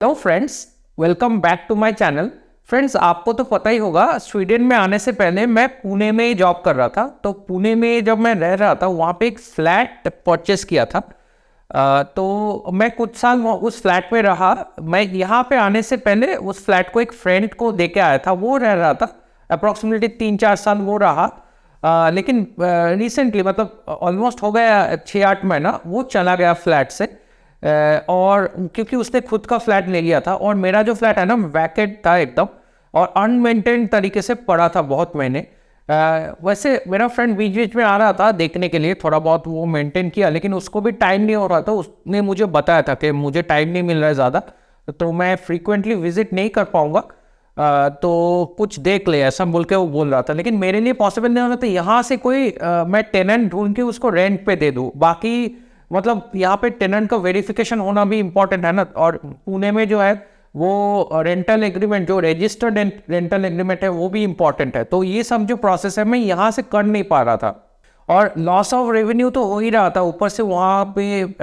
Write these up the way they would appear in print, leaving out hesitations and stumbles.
Hello friends, welcome back to my channel. Friends, आपको तो पता ही होगा, स्वीडन में आने से पहले मैं पुणे में जॉब कर रहा था। तो पुणे में जब मैं रह रहा था वहाँ पे एक फ्लैट परचेस किया था। तो मैं कुछ साल उस फ्लैट में रहा। मैं यहाँ पे आने से पहले उस फ्लैट को एक फ्रेंड को दे के आया था, वो रह रहा था। अप्रॉक्सीमेटली 3-4 साल वो रहा। लेकिन रिसेंटली मतलब ऑलमोस्ट हो गया 6-8 महीना वो चला गया फ्लैट से। और क्योंकि उसने खुद का फ्लैट ले लिया था और मेरा जो फ्लैट है ना वैकेंट था एकदम, और अनमेंटेन तरीके से पड़ा था बहुत महीने। वैसे मेरा फ्रेंड बीच बीच में आ रहा था देखने के लिए, थोड़ा बहुत वो मेंटेन किया, लेकिन उसको भी टाइम नहीं हो रहा था। उसने मुझे बताया था कि मुझे टाइम नहीं मिल रहा है ज़्यादा, तो मैं फ्रीक्वेंटली विजिट नहीं कर पाऊँगा। तो कुछ देख ले ऐसा बोल के वो बोल रहा था, लेकिन मेरे लिए पॉसिबल नहीं हो रहा था यहाँ से कोई मैं टेनेंट ढूंढ के उसको रेंट पे दे दूँ। बाकी मतलब यहाँ पे टेनेंट का वेरिफिकेशन होना भी इम्पोर्टेंट है ना, और पुणे में जो है वो रेंटल एग्रीमेंट, जो रजिस्टर्ड रेंटल एग्रीमेंट है वो भी इम्पोर्टेंट है। तो ये सब जो प्रोसेस है मैं यहाँ से कर नहीं पा रहा था, और लॉस ऑफ रेवेन्यू तो हो ही रहा था। ऊपर से वहाँ पे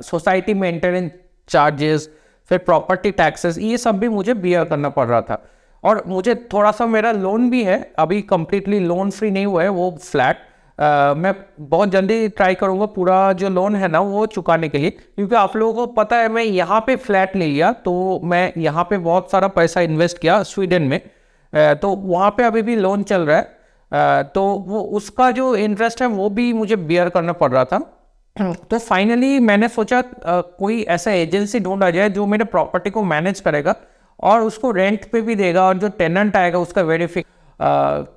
सोसाइटी मेंटेनेंस चार्जेस, फिर प्रॉपर्टी टैक्सेस, ये सब भी मुझे बियर करना पड़ रहा था। और मुझे थोड़ा सा मेरा लोन भी है, अभी कंप्लीटली लोन फ्री नहीं हुआ है वो फ्लैट। मैं बहुत जल्दी ट्राई करूँगा पूरा जो लोन है ना वो चुकाने के लिए, क्योंकि आप लोगों को पता है मैं यहाँ पे फ्लैट ले लिया, तो मैं यहाँ पे बहुत सारा पैसा इन्वेस्ट किया स्वीडन में। तो वहाँ पे अभी भी लोन चल रहा है। तो वो उसका जो इंटरेस्ट है वो भी मुझे बियर करना पड़ रहा था। तो फाइनली मैंने सोचा कोई ऐसा एजेंसी ढूंढा जाए जो मेरे प्रॉपर्टी को मैनेज करेगा और उसको रेंट पे भी देगा, और जो टेनेंट आएगा उसका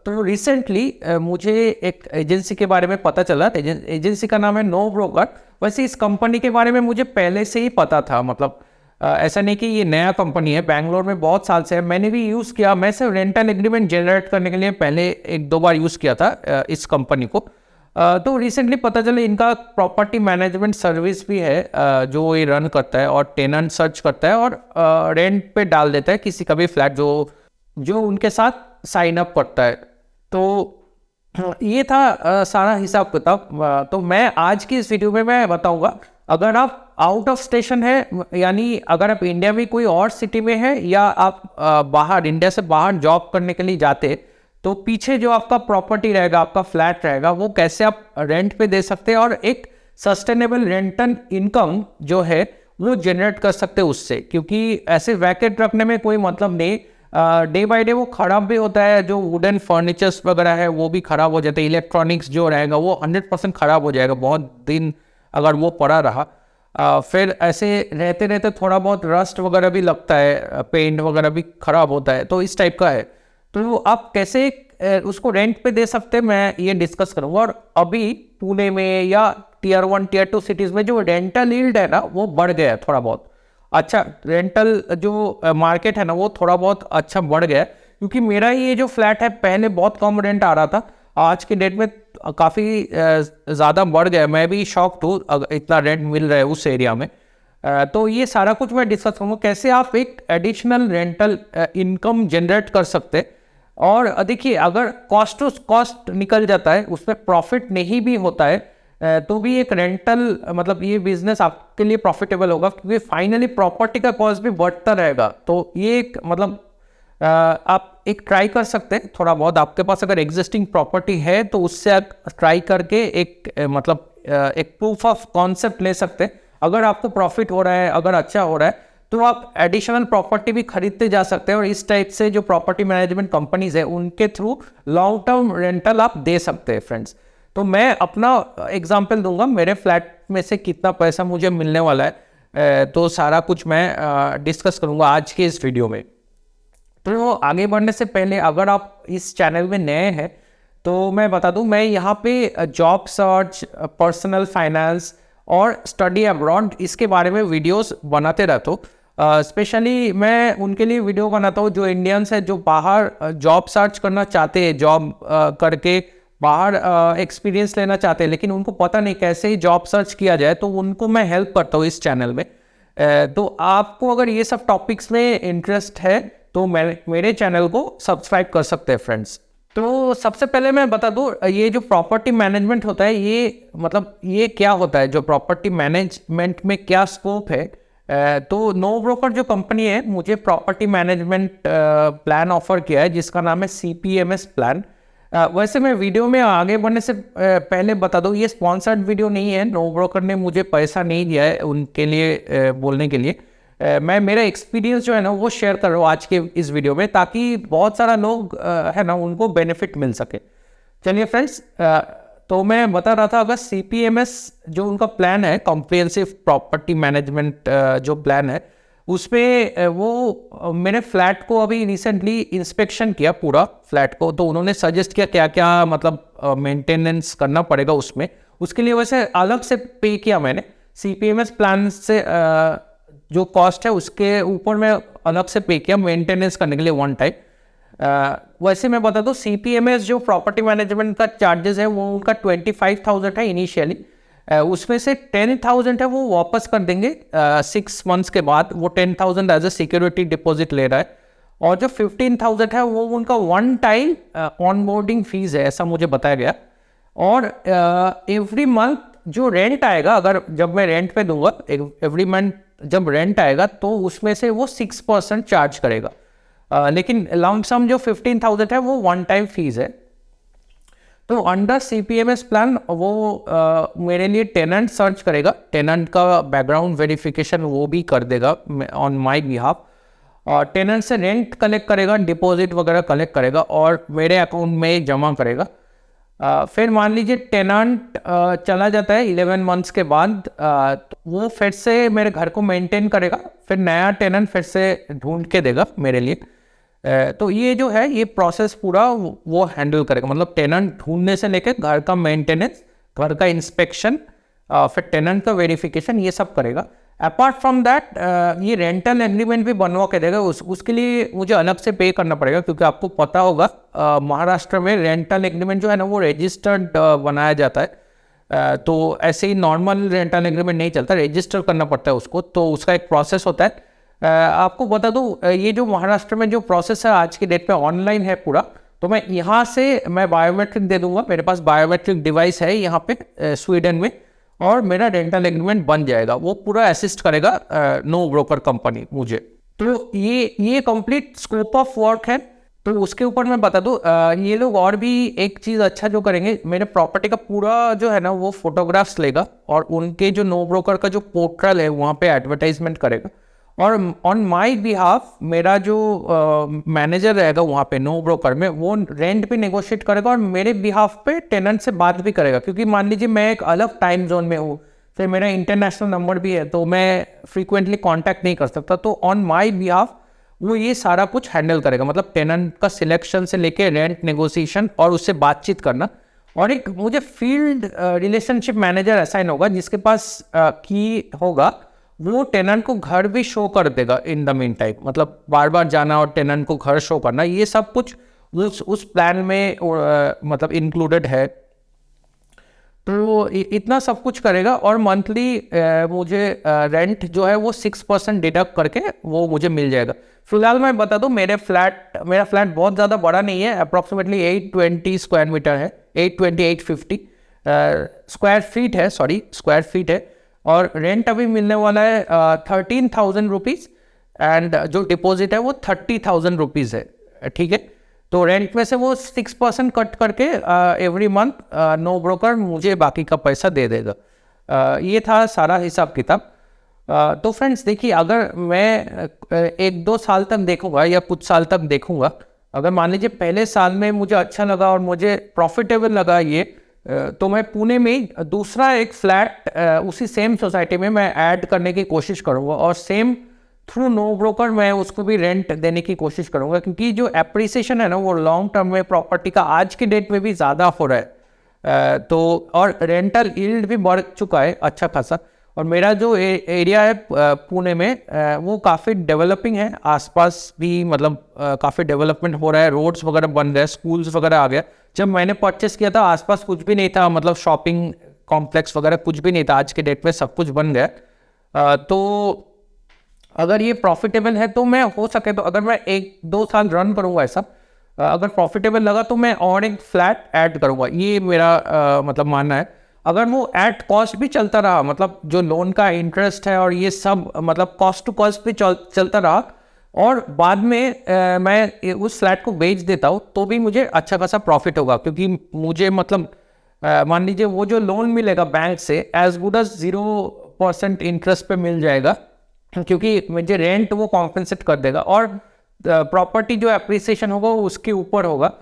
तो रिसेंटली मुझे एक एजेंसी के बारे में पता चला। एजेंसी का नाम है नो ब्रोकर। वैसे इस कंपनी के बारे में मुझे पहले से ही पता था, मतलब ऐसा नहीं कि ये नया कंपनी है, बैंगलोर में बहुत साल से है, मैंने भी यूज़ किया। मैं सिर्फ रेंटल एग्रीमेंट जनरेट करने के लिए पहले 1-2 बार यूज़ किया था इस कंपनी को। तो रिसेंटली पता चला इनका प्रॉपर्टी मैनेजमेंट सर्विस भी है, जो ये रन करता है और टेनेंट सर्च करता है और रेंट पे डाल देता है किसी का भी फ्लैट जो जो उनके साथ साइन अप करता है। तो ये था सारा हिसाब किताब। तो मैं आज की इस वीडियो में मैं बताऊंगा, अगर आप आउट ऑफ स्टेशन है, यानी अगर आप इंडिया में कोई और सिटी में है, या आप बाहर इंडिया से बाहर जॉब करने के लिए जाते, तो पीछे जो आपका प्रॉपर्टी रहेगा, आपका फ्लैट रहेगा, वो कैसे आप रेंट पे दे सकते हैं और एक सस्टेनेबल रेंटल इनकम जो है वो जनरेट कर सकते हैं उससे। क्योंकि ऐसे वैकेंट रखने में कोई मतलब नहीं, डे बाय डे वो ख़राब भी होता है। जो वुडन फर्नीचर्स वगैरह है वो भी ख़राब हो जाते हैं, इलेक्ट्रॉनिक्स जो रहेगा वो 100% ख़राब हो जाएगा बहुत दिन अगर वो पड़ा रहा। फिर ऐसे रहते रहते थोड़ा बहुत रस्ट वगैरह भी लगता है, पेंट वगैरह भी ख़राब होता है, तो इस टाइप का है। तो आप कैसे उसको रेंट पे दे सकते हैं मैं ये डिस्कस करूँगा। और अभी पुणे में या टियर 1 टियर 2 सिटीज़ में जो रेंटल यील्ड है ना वो बढ़ गया है थोड़ा बहुत। अच्छा, रेंटल जो मार्केट है ना वो थोड़ा बहुत अच्छा बढ़ गया है, क्योंकि मेरा ये जो फ्लैट है पहले बहुत कम रेंट आ रहा था, आज के डेट में काफ़ी ज़्यादा बढ़ गया है। मैं भी शॉक्ड हूँ इतना रेंट मिल रहा है उस एरिया में। तो ये सारा कुछ मैं डिस्कस करूँगा, कैसे आप एक एडिशनल रेंटल इनकम जनरेट कर सकते हैं। और देखिए, अगर कॉस्ट टू कॉस्ट निकल जाता है, उसमें प्रॉफिट नहीं भी होता है, तो भी एक रेंटल मतलब ये बिजनेस आपके लिए प्रॉफिटेबल होगा, क्योंकि फाइनली प्रॉपर्टी का कॉस्ट भी बढ़ता रहेगा। तो ये एक मतलब आप एक ट्राई कर सकते हैं थोड़ा बहुत। आपके पास अगर एग्जिस्टिंग प्रॉपर्टी है तो उससे आप ट्राई करके एक मतलब एक प्रूफ ऑफ कॉन्सेप्ट ले सकते हैं। अगर आपको प्रॉफिट हो रहा है, अगर अच्छा हो रहा है, तो आप एडिशनल प्रॉपर्टी भी खरीदते जा सकते हैं, और इस टाइप से जो प्रॉपर्टी मैनेजमेंट कंपनीज है उनके थ्रू लॉन्ग टर्म रेंटल आप दे सकते हैं फ्रेंड्स। तो मैं अपना एग्जांपल दूंगा, मेरे फ्लैट में से कितना पैसा मुझे मिलने वाला है, तो सारा कुछ मैं डिस्कस करूंगा आज के इस वीडियो में। तो आगे बढ़ने से पहले, अगर आप इस चैनल में नए हैं तो मैं बता दूं, मैं यहाँ पे जॉब सर्च, पर्सनल फाइनेंस और स्टडी अब्रॉड इसके बारे में वीडियोस बनाते रहता हूँ। स्पेशली मैं उनके लिए वीडियो बनाता हूँ जो इंडियंस है, जो बाहर जॉब सर्च करना चाहते हैं, जॉब करके बाहर एक्सपीरियंस लेना चाहते हैं, लेकिन उनको पता नहीं कैसे ही जॉब सर्च किया जाए, तो उनको मैं हेल्प करता हूँ इस चैनल में। तो आपको अगर ये सब टॉपिक्स में इंटरेस्ट है तो मेरे चैनल को सब्सक्राइब कर सकते हैं फ्रेंड्स। तो सबसे पहले मैं बता दूं, ये जो प्रॉपर्टी मैनेजमेंट होता है, ये मतलब ये क्या होता है, जो प्रॉपर्टी मैनेजमेंट में क्या स्कोप है, तो नो ब्रोकर जो कंपनी है मुझे प्रॉपर्टी मैनेजमेंट प्लान ऑफर किया है जिसका नाम है CPMS प्लान। वैसे मैं वीडियो में आगे बढ़ने से पहले बता दूं, ये स्पॉन्सर्ड वीडियो नहीं है, नो ब्रोकर ने मुझे पैसा नहीं दिया है उनके लिए बोलने के लिए। मैं मेरा एक्सपीरियंस जो है ना वो शेयर कर रहा हूँ आज के इस वीडियो में, ताकि बहुत सारा लोग है ना उनको बेनिफिट मिल सके। चलिए फ्रेंड्स, तो मैं बता रहा था, अगर CPMS जो उनका प्लान है, कॉम्प्रिहेंसिव प्रॉपर्टी मैनेजमेंट जो प्लान है, उसमें वो मेरे फ्लैट को अभी रिसेंटली इंस्पेक्शन किया पूरा फ्लैट को, तो उन्होंने सजेस्ट किया क्या क्या मतलब मेंटेनेंस करना पड़ेगा उसमें। उसके लिए वैसे अलग से पे किया मैंने, CPMS प्लान से जो कॉस्ट है उसके ऊपर मैं अलग से पे किया मेंटेनेंस करने के लिए वन टाइम। वैसे मैं बता दूं, CPMS जो प्रॉपर्टी मैनेजमेंट का चार्जेस है वो उनका 25,000 है इनिशियली। उसमें से 10,000 है वो वापस कर देंगे 6 मंथ्स के बाद। वो 10,000 एज ए सिक्योरिटी डिपॉजिट ले रहा है, और जो 15,000 है वो उनका वन टाइम ऑनबोर्डिंग फीस है, ऐसा मुझे बताया गया। और एवरी मंथ जो रेंट आएगा, अगर जब मैं रेंट पे दूंगा एवरी मंथ जब रेंट आएगा, तो उसमें से वो 6% चार्ज करेगा। लेकिन लॉन्ग सम जो 15,000 है वो वन टाइम फीस है। तो अंडर CPMS प्लान वो मेरे लिए टेनेंट सर्च करेगा, टेनेंट का बैकग्राउंड वेरिफिकेशन वो भी कर देगा ऑन माय बिहाफ, और टेनेंट से रेंट कलेक्ट करेगा, डिपॉजिट वगैरह कलेक्ट करेगा और मेरे अकाउंट में जमा करेगा। फिर मान लीजिए टेनेंट चला जाता है 11 मंथ्स के बाद, तो वो फिर से मेरे घर को मेंटेन करेगा, फिर नया टेनेंट फिर से ढूंढ के देगा मेरे लिए। तो ये जो है ये प्रोसेस पूरा वो हैंडल करेगा, मतलब टेनेंट ढूंढने से लेकर घर का मेंटेनेंस, घर का इंस्पेक्शन, फिर टेनेंट का वेरिफिकेशन, ये सब करेगा। अपार्ट फ्रॉम दैट ये रेंटल एग्रीमेंट भी बनवा के देगा, उसके लिए मुझे अलग से पे करना पड़ेगा, क्योंकि आपको पता होगा महाराष्ट्र में रेंटल एग्रीमेंट जो है ना वो रजिस्टर्ड बनाया जाता है। तो ऐसे ही नॉर्मल रेंटल एग्रीमेंट नहीं चलता, रजिस्टर करना पड़ता है उसको, तो उसका एक प्रोसेस होता है। आपको बता दूं, ये जो महाराष्ट्र में जो प्रोसेस है आज की डेट पे ऑनलाइन है पूरा, तो मैं यहाँ से मैं बायोमेट्रिक दे दूंगा, मेरे पास बायोमेट्रिक डिवाइस है यहाँ पे स्वीडन में, और मेरा रेंटल एग्रीमेंट बन जाएगा। वो पूरा असिस्ट करेगा नो ब्रोकर कंपनी मुझे। तो ये कंप्लीट स्कोप ऑफ वर्क है। तो उसके ऊपर मैं बता दूं, ये लोग और भी एक चीज़ अच्छा जो करेंगे, मेरे प्रॉपर्टी का पूरा जो है ना वो फोटोग्राफ्स लेगा, और उनके जो नो ब्रोकर का जो पोर्टल है वहाँ पे एडवर्टाइजमेंट करेगा, और ऑन माई बिहाफ मेरा जो मैनेजर रहेगा वहाँ पे नो ब्रोकर में, वो रेंट भी नेगोशिएट करेगा और मेरे बिहाफ पे टेनेंट से बात भी करेगा। क्योंकि मान लीजिए मैं एक अलग टाइम जोन में हूँ, फिर मेरा इंटरनेशनल नंबर भी है, तो मैं फ्रीक्वेंटली कांटेक्ट नहीं कर सकता, तो ऑन माई बिहाफ वो ये सारा कुछ हैंडल करेगा, मतलब टेनेंट का सिलेक्शन से लेके रेंट नेगोशिएशन और उससे बातचीत करना। और एक मुझे फील्ड रिलेशनशिप मैनेजर असाइन होगा जिसके पास की होगा, वो टेनेंट को घर भी शो कर देगा इन द मीन टाइम, मतलब बार बार जाना और टेनेंट को घर शो करना, ये सब कुछ उस प्लान में मतलब इंक्लूडेड है। तो इतना सब कुछ करेगा, और मंथली मुझे रेंट जो है वो 6% डिडक्ट करके वो मुझे मिल जाएगा। फिलहाल मैं बता दूं, मेरा फ्लैट बहुत ज़्यादा बड़ा नहीं है, अप्रॉक्सीमेटली 820 स्क्वायर मीटर है, 850 स्क्वायर फीट है, स्क्वायर फीट है। और रेंट अभी मिलने वाला है 13,000 रुपीज़, एंड जो डिपॉजिट है वो 30,000 रुपीज़ है, ठीक है। तो रेंट में से वो 6% कट करके एवरी मंथ नो ब्रोकर मुझे बाकी का पैसा दे देगा। ये था सारा हिसाब किताब। तो फ्रेंड्स देखिए, अगर मैं 1-2 साल तक देखूंगा या कुछ साल तक देखूंगा, अगर मान लीजिए पहले साल में मुझे अच्छा लगा और मुझे प्रॉफिटेबल लगा ये, तो मैं पुणे में दूसरा एक फ्लैट उसी सेम सोसाइटी में मैं ऐड करने की कोशिश करूँगा, और सेम थ्रू नो ब्रोकर मैं उसको भी रेंट देने की कोशिश करूँगा, क्योंकि जो एप्रिसिएशन है ना वो लॉन्ग टर्म में प्रॉपर्टी का आज के डेट में भी ज़्यादा हो रहा है। तो और रेंटल यील्ड भी बढ़ चुका है अच्छा खासा, और मेरा जो एरिया है पुणे में वो काफ़ी डेवलपिंग है, आसपास भी मतलब काफ़ी डेवलपमेंट हो रहा है, रोड्स वगैरह बन रहे हैं, स्कूल्स वगैरह आ गया। जब मैंने परचेस किया था आसपास कुछ भी नहीं था, मतलब शॉपिंग कॉम्प्लेक्स वगैरह कुछ भी नहीं था, आज के डेट में सब कुछ बन गया। तो अगर ये प्रॉफिटेबल है तो मैं हो सके तो अगर मैं 1-2 साल रन करूँगा ऐसा, अगर प्रॉफिटेबल लगा तो मैं और एक फ्लैट ऐड करूँगा, ये मेरा मतलब मानना है। अगर वो एट कॉस्ट भी चलता रहा, मतलब जो लोन का इंटरेस्ट है और ये सब मतलब कॉस्ट टू कॉस्ट भी चलता रहा, और बाद में मैं उस फ्लैट को बेच देता हूँ, तो भी मुझे अच्छा खासा प्रॉफिट होगा, क्योंकि मुझे मतलब मान लीजिए वो जो लोन मिलेगा बैंक से एज गुड एज 0% इंटरेस्ट पे मिल जाएगा, क्योंकि मुझे रेंट वो कॉम्पेंसेट कर देगा, और प्रॉपर्टी जो एप्रिसिएशन होगा वो उसके ऊपर होगा।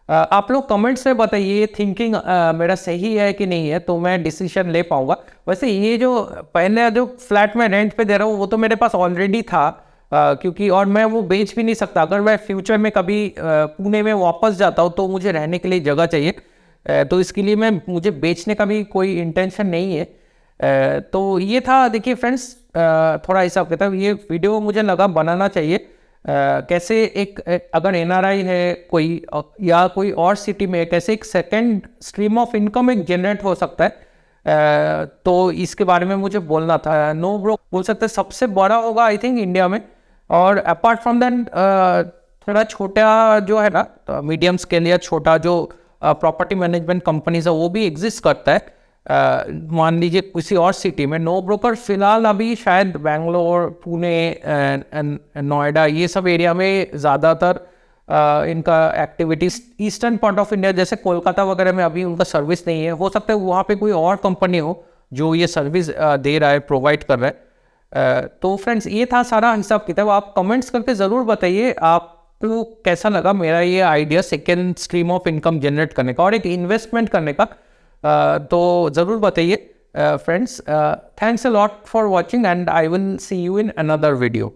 आप लोग कमेंट्स में बताइए थिंकिंग मेरा सही है कि नहीं है, तो मैं डिसीजन ले पाऊंगा। वैसे ये जो पहले जो फ्लैट में रेंट पे दे रहा हूँ वो तो मेरे पास ऑलरेडी था, क्योंकि और मैं वो बेच भी नहीं सकता। अगर मैं फ्यूचर में कभी पुणे में वापस जाता हूँ तो मुझे रहने के लिए जगह चाहिए, तो इसके लिए मुझे बेचने का भी कोई इंटेंशन नहीं है। तो ये था, देखिए फ्रेंड्स, थोड़ा हिसाब किताब ये वीडियो मुझे लगा बनाना चाहिए। कैसे अगर एनआरआई है कोई या कोई और सिटी में कैसे एक सेकंड स्ट्रीम ऑफ इनकम एक जनरेट हो सकता है, तो इसके बारे में मुझे बोलना था। नो ब्रो बोल सकते हैं सबसे बड़ा होगा आई थिंक इंडिया में, और अपार्ट फ्रॉम दैट थोड़ा छोटा जो है ना मीडियम स्केल या छोटा जो प्रॉपर्टी मैनेजमेंट कंपनीज है वो भी एग्जिस्ट करता है। मान लीजिए किसी और सिटी में। नो ब्रोकर फिलहाल अभी शायद बेंगलोर, पुणे, नोएडा ये सब एरिया में ज़्यादातर इनका activities, eastern part of India जैसे कोलकाता वगैरह में अभी उनका सर्विस नहीं है। हो सकता है वहाँ पे कोई और कंपनी हो जो ये सर्विस दे रहा है, प्रोवाइड कर रहा है। तो फ्रेंड्स ये था सारा हिसाब किताब। आप कमेंट्स करके ज़रूर बताइए आपको कैसा लगा मेरा ये idea second stream of income generate करने का और एक इन्वेस्टमेंट करने का। तो ज़रूर बताइए friends. Thanks a lot for watching and I will see you in another video.